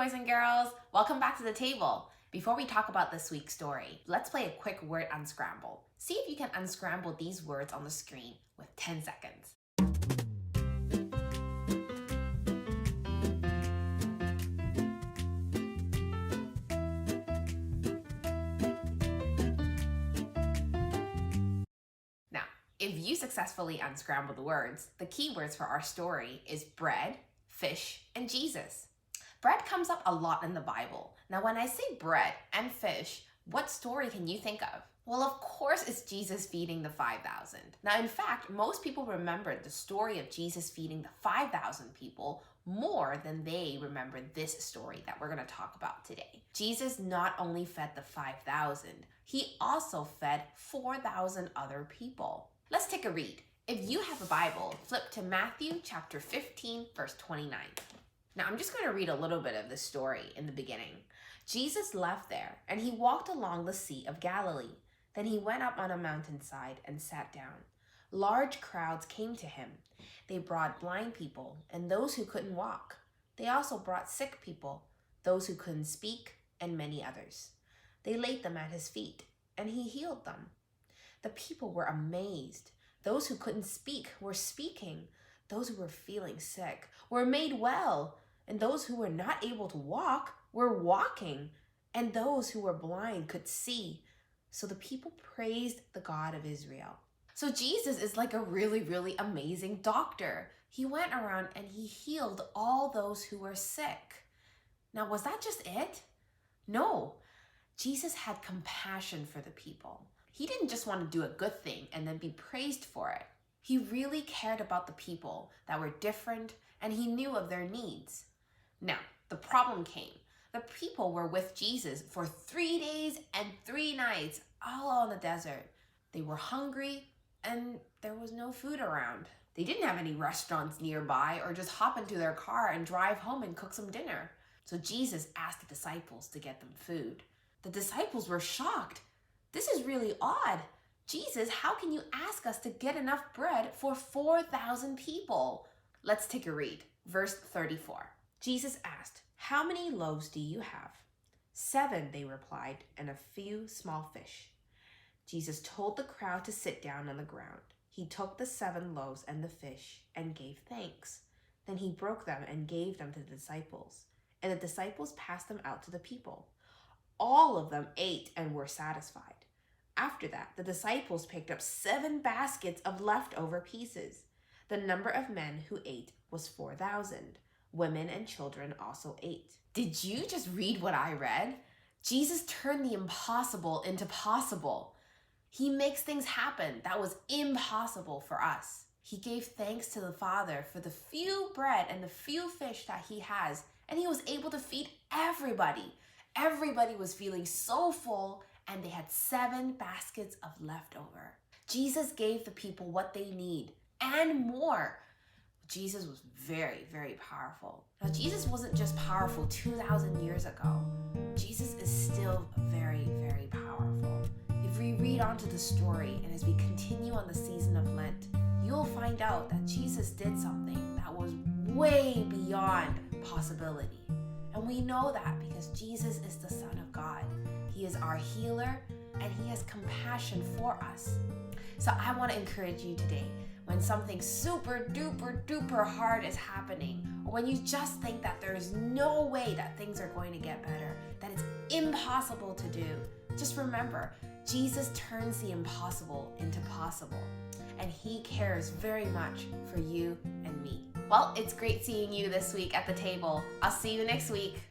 boys and girls. Welcome back to the table. Before we talk about this week's story, let's play a quick word unscramble. See if you can unscramble these words on the screen with 10 seconds. Now, if you successfully unscramble the words, the key words for our story is bread, fish, and Jesus. Bread comes up a lot in the Bible. Now, when I say bread and fish, what story can you think of? Well, of course, it's Jesus feeding the 5,000. Now, in fact, most people remember the story of Jesus feeding the 5,000 people more than they remember this story that we're going to talk about today. Jesus not only fed the 5,000, he also fed 4,000 other people. Let's take a read. If you have a Bible, flip to Matthew chapter 15, verse 29. Now, I'm just going to read a little bit of the story in the beginning. Jesus left there, and he walked along the Sea of Galilee. Then he went up on a mountainside and sat down. Large crowds came to him. They brought blind people and those who couldn't walk. They also brought sick people, those who couldn't speak, and many others. They laid them at his feet, and he healed them. The people were amazed. Those who couldn't speak were speaking. Those who were feeling sick were made well. And those who were not able to walk were walking. And those who were blind could see. So the people praised the God of Israel. So Jesus is like a really amazing doctor. He went around and he healed all those who were sick. Now, was that just it? No. Jesus had compassion for the people. He didn't just want to do a good thing and then be praised for it. He really cared about the people that were different, and he knew of their needs. Now, the problem came. The people were with Jesus for 3 days and 3 nights, all on the desert. They were hungry, and there was no food around. They didn't have any restaurants nearby or just hop into their car and drive home and cook some dinner. So Jesus asked the disciples to get them food. The disciples were shocked. This is really odd. Jesus, how can you ask us to get enough bread for 4,000 people? Let's take a read. Verse 34. Jesus asked, "How many loaves do you have?" 7, they replied, "and a few small fish." Jesus told the crowd to sit down on the ground. He took the 7 loaves and the fish and gave thanks. Then he broke them and gave them to the disciples, and the disciples passed them out to the people. All of them ate and were satisfied. After that, the disciples picked up 7 baskets of leftover pieces. The number of men who ate was 4,000. Women and children also ate. Did you just read what I read? Jesus turned the impossible into possible. He makes things happen that was impossible for us. He gave thanks to the Father for the few bread and the few fish that he has, and he was able to feed everybody. Everybody was feeling so full, and they had 7 baskets of leftover. Jesus gave the people what they need and more. Jesus was very powerful. Now, Jesus wasn't just powerful 2,000 years ago. Jesus is still very powerful. If we read on to the story and as we continue on the season of Lent, you'll find out that Jesus did something that was way beyond possibility. And we know that because Jesus is the Son of God. He is our healer, and he has compassion for us. So I want to encourage you today, when something super duper hard is happening, or when you just think that there is no way that things are going to get better, that it's impossible to do, just remember, Jesus turns the impossible into possible, and he cares very much for you and me. Well, it's great seeing you this week at the table. I'll see you next week.